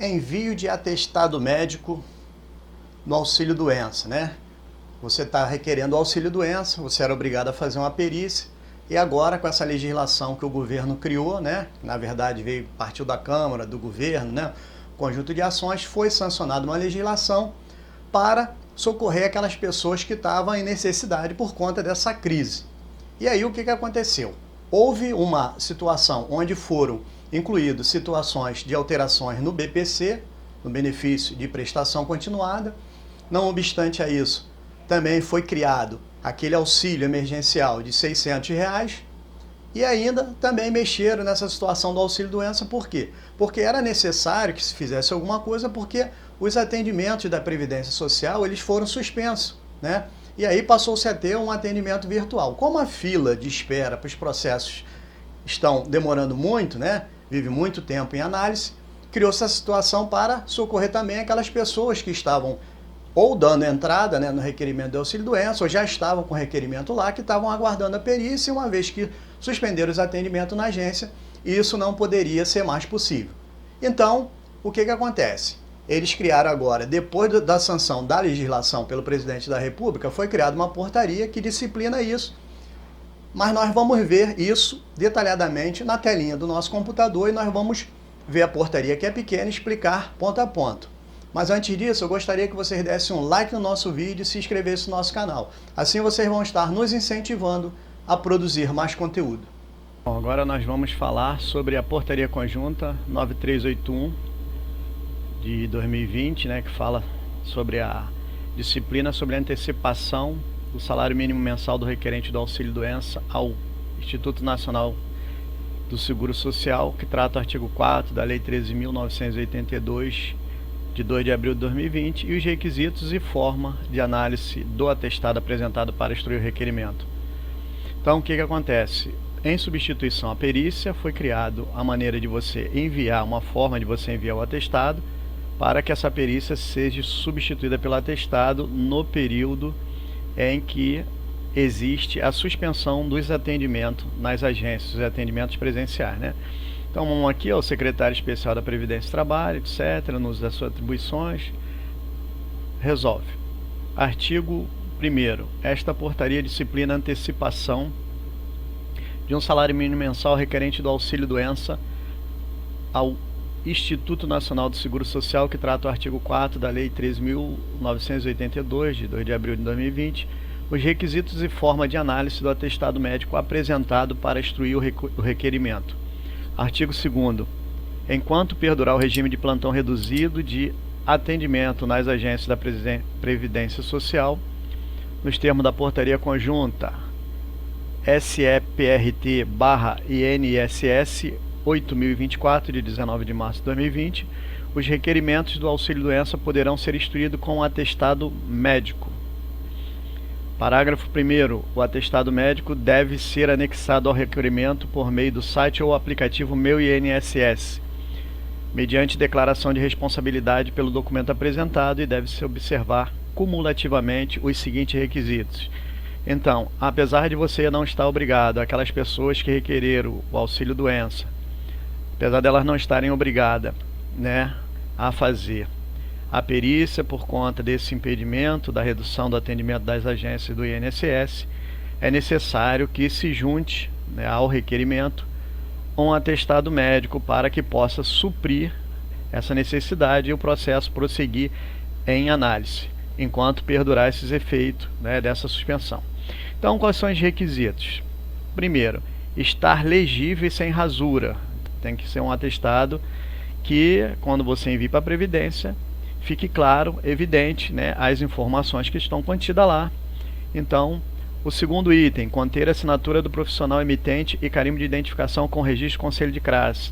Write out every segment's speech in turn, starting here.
Envio de atestado médico no auxílio-doença, né? Você está requerendo auxílio-doença, você era obrigado a fazer uma perícia, e agora com essa legislação que o governo criou, né? Na verdade partiu da Câmara, do governo, né? Conjunto de ações, foi sancionada uma legislação para socorrer aquelas pessoas que estavam em necessidade por conta dessa crise. E aí o que aconteceu? Houve uma situação onde foram incluídas situações de alterações no BPC, no benefício de prestação continuada. Não obstante a isso, também foi criado aquele auxílio emergencial de R$ 600, e ainda também mexeram nessa situação do auxílio-doença. Por quê? Porque era necessário que se fizesse alguma coisa, porque os atendimentos da Previdência Social eles foram suspensos, né? E aí passou-se a ter um atendimento virtual. Como a fila de espera para os processos estão demorando muito, né? Vive muito tempo em análise, criou-se essa situação para socorrer também aquelas pessoas que estavam ou dando entrada, né, no requerimento de auxílio-doença, ou já estavam com o requerimento lá, que estavam aguardando a perícia, uma vez que suspenderam os atendimentos na agência, e isso não poderia ser mais possível. Então, o que acontece? Eles criaram agora, depois da sanção da legislação pelo presidente da República, foi criada uma portaria que disciplina isso, mas nós vamos ver isso detalhadamente na telinha do nosso computador, e nós vamos ver a portaria, que é pequena, e explicar ponto a ponto. Mas antes disso, eu gostaria que vocês dessem um like no nosso vídeo e se inscrevessem no nosso canal. Assim vocês vão estar nos incentivando a produzir mais conteúdo. Bom, agora nós vamos falar sobre a Portaria Conjunta 9381 de 2020, né, que fala sobre a disciplina sobre a antecipação do salário mínimo mensal do requerente do auxílio-doença ao Instituto Nacional do Seguro Social, que trata o artigo 4 da Lei 13.982, de 2 de abril de 2020, e os requisitos e forma de análise do atestado apresentado para instruir o requerimento. Então, o que acontece? Em substituição à perícia, foi criado a maneira de você enviar, uma forma de você enviar o atestado, para que essa perícia seja substituída pelo atestado no período em que existe a suspensão dos atendimentos nas agências, os atendimentos presenciais, né? Então vamos aqui ao secretário especial da Previdência e Trabalho, etc., no uso das suas atribuições, resolve. Artigo 1º. Esta portaria disciplina a antecipação de um salário mínimo mensal requerente do auxílio-doença ao Instituto Nacional do Seguro Social, que trata o artigo 4 da Lei 13.982, de 2 de abril de 2020, os requisitos e forma de análise do atestado médico apresentado para instruir o requerimento. Artigo 2º. Enquanto perdurar o regime de plantão reduzido de atendimento nas agências da Previdência Social, nos termos da Portaria Conjunta SEPRT/INSS 8024, de 19 de março de 2020, os requerimentos do auxílio-doença poderão ser instruídos com um atestado médico. Parágrafo 1º. O atestado médico deve ser anexado ao requerimento por meio do site ou aplicativo Meu INSS, mediante declaração de responsabilidade pelo documento apresentado, e deve-se observar cumulativamente os seguintes requisitos. Então, apesar de você não estar obrigado, aquelas pessoas que requereram o auxílio-doença, apesar delas não estarem obrigadas, né, a fazer a perícia por conta desse impedimento da redução do atendimento das agências do INSS, é necessário que se junte, né, ao requerimento um atestado médico para que possa suprir essa necessidade e o processo prosseguir em análise, enquanto perdurar esses efeitos, né, dessa suspensão. Então, quais são os requisitos? Primeiro, estar legível e sem rasura. Tem que ser um atestado que, quando você envia para a Previdência, fique claro, evidente, né, as informações que estão contidas lá. Então, o segundo item, conter a assinatura do profissional emitente e carimbo de identificação com registro Conselho de classe.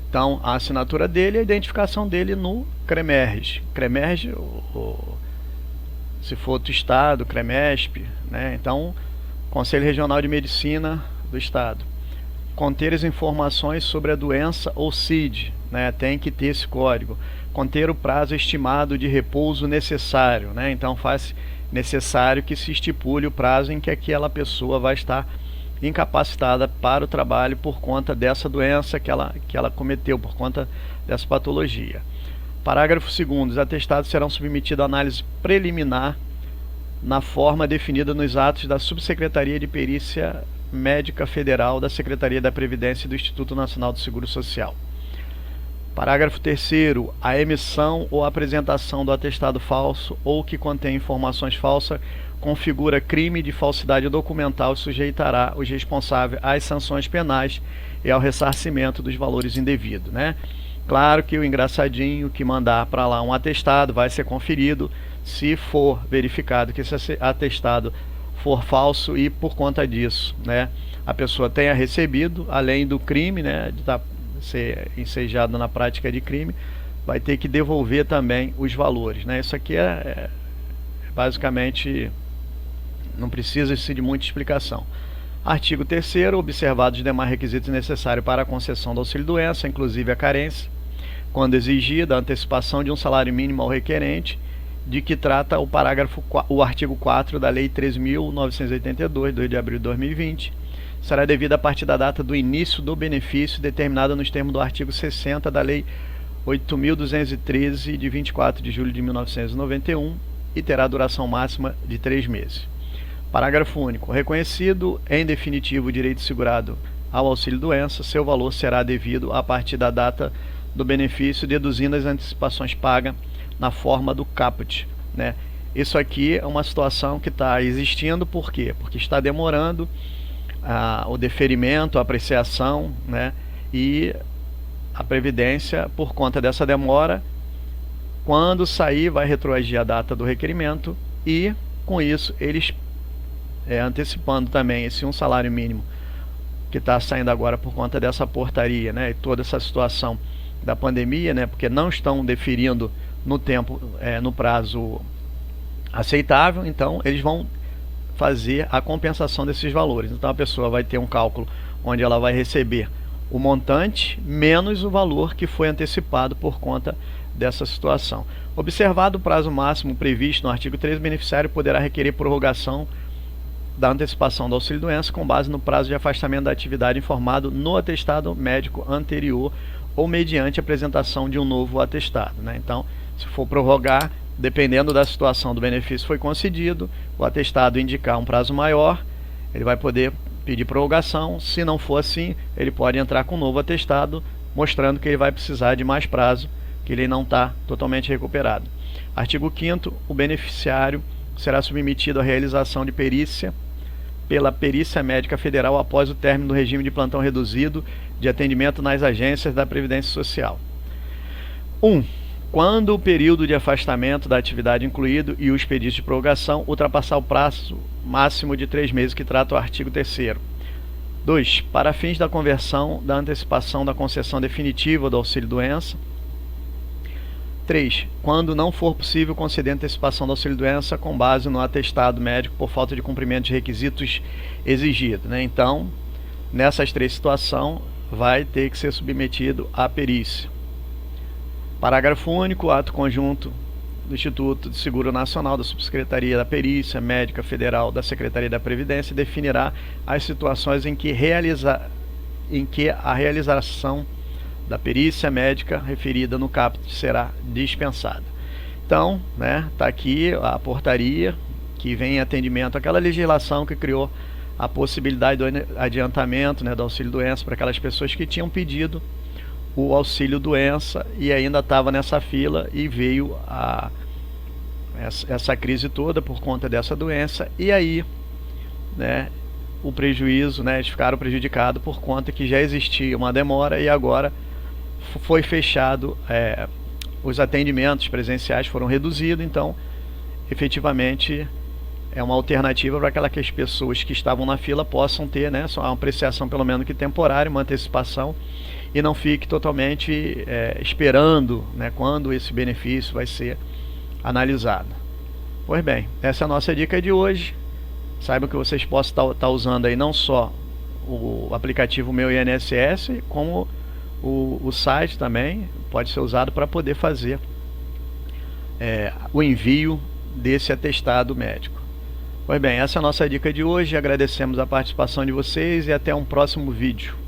Então, a assinatura dele e a identificação dele no CREMERGE. CREMERGE, se for outro estado, CREMESP, né? Então, Conselho Regional de Medicina do Estado. Conter as informações sobre a doença ou CID, né? Tem que ter esse código. Conter o prazo estimado de repouso necessário, né? Então faz necessário que se estipule o prazo em que aquela pessoa vai estar incapacitada para o trabalho por conta dessa doença que ela cometeu, por conta dessa patologia. Parágrafo 2º. Os atestados serão submetidos à análise preliminar na forma definida nos atos da Subsecretaria de Perícia Médica Federal da Secretaria da Previdência e do Instituto Nacional do Seguro Social. Parágrafo 3º. A emissão ou apresentação do atestado falso ou que contém informações falsas configura crime de falsidade documental e sujeitará os responsáveis às sanções penais e ao ressarcimento dos valores indevidos, né? Claro que o engraçadinho que mandar para lá um atestado vai ser conferido se for verificado que esse atestado for falso e por conta disso, né, a pessoa tenha recebido, além do crime, né, de ser ensejado na prática de crime, vai ter que devolver também os valores, né? Isso aqui é basicamente, não precisa de muita explicação. Artigo 3º. Observados os demais requisitos necessários para a concessão do auxílio-doença, inclusive a carência, quando exigida a antecipação de um salário mínimo ao requerente, de que trata o artigo 4 da Lei 3.982, 2 de abril de 2020, será devida a partir da data do início do benefício determinada nos termos do artigo 60 da Lei 8.213, de 24 de julho de 1991, e terá duração máxima de 3 meses. Parágrafo único. Reconhecido em definitivo o direito segurado ao auxílio-doença, seu valor será devido a partir da data do benefício, deduzindo as antecipações pagas na forma do caput, né? Isso aqui é uma situação que está existindo, por quê? Porque está demorando o deferimento, a apreciação, né? E a Previdência, por conta dessa demora, quando sair, vai retroagir a data do requerimento e, com isso, eles antecipando também esse um salário mínimo que está saindo agora por conta dessa portaria, né? E toda essa situação da pandemia, né? Porque não estão deferindo no tempo, no prazo aceitável, então eles vão fazer a compensação desses valores. Então a pessoa vai ter um cálculo onde ela vai receber o montante menos o valor que foi antecipado por conta dessa situação. Observado o prazo máximo previsto no artigo 3, o beneficiário poderá requerer prorrogação da antecipação do auxílio-doença com base no prazo de afastamento da atividade informado no atestado médico anterior ou mediante apresentação de um novo atestado, né? Então, se for prorrogar, dependendo da situação do benefício foi concedido, o atestado indicar um prazo maior, ele vai poder pedir prorrogação. Se não for assim, ele pode entrar com um novo atestado, mostrando que ele vai precisar de mais prazo, que ele não está totalmente recuperado. Artigo 5º. O beneficiário será submetido à realização de perícia pela Perícia Médica Federal após o término do regime de plantão reduzido de atendimento nas agências da Previdência Social. 1. Quando o período de afastamento da atividade incluído e os pedidos de prorrogação ultrapassar o prazo máximo de 3 meses que trata o artigo 3º. 2. Para fins da conversão da antecipação da concessão definitiva do auxílio-doença. 3. Quando não for possível conceder antecipação do auxílio-doença com base no atestado médico por falta de cumprimento de requisitos exigidos, né? Então, nessas 3 situações, vai ter que ser submetido à perícia. Parágrafo único. Ato conjunto do Instituto de Seguro Nacional, da Subsecretaria da Perícia Médica Federal da Secretaria da Previdência definirá as situações em que a realização da perícia médica referida no caput será dispensada. Então, né, tá aqui a portaria que vem em atendimento àquela legislação que criou a possibilidade do adiantamento, né, do auxílio-doença para aquelas pessoas que tinham pedido o auxílio-doença e ainda estava nessa fila e veio essa crise toda por conta dessa doença, e aí, né, o prejuízo, né, eles ficaram prejudicados por conta que já existia uma demora e agora foi fechado, os atendimentos presenciais foram reduzidos, então efetivamente é uma alternativa para aquelas pessoas que estavam na fila possam ter, né, só uma apreciação pelo menos que temporária, uma antecipação, e não fique totalmente esperando, né, quando esse benefício vai ser analisado. Pois bem, essa é a nossa dica de hoje. Saibam que vocês possam estar usando aí não só o aplicativo Meu INSS, como o site também pode ser usado para poder fazer o envio desse atestado médico. Pois bem, essa é a nossa dica de hoje. Agradecemos a participação de vocês e até um próximo vídeo.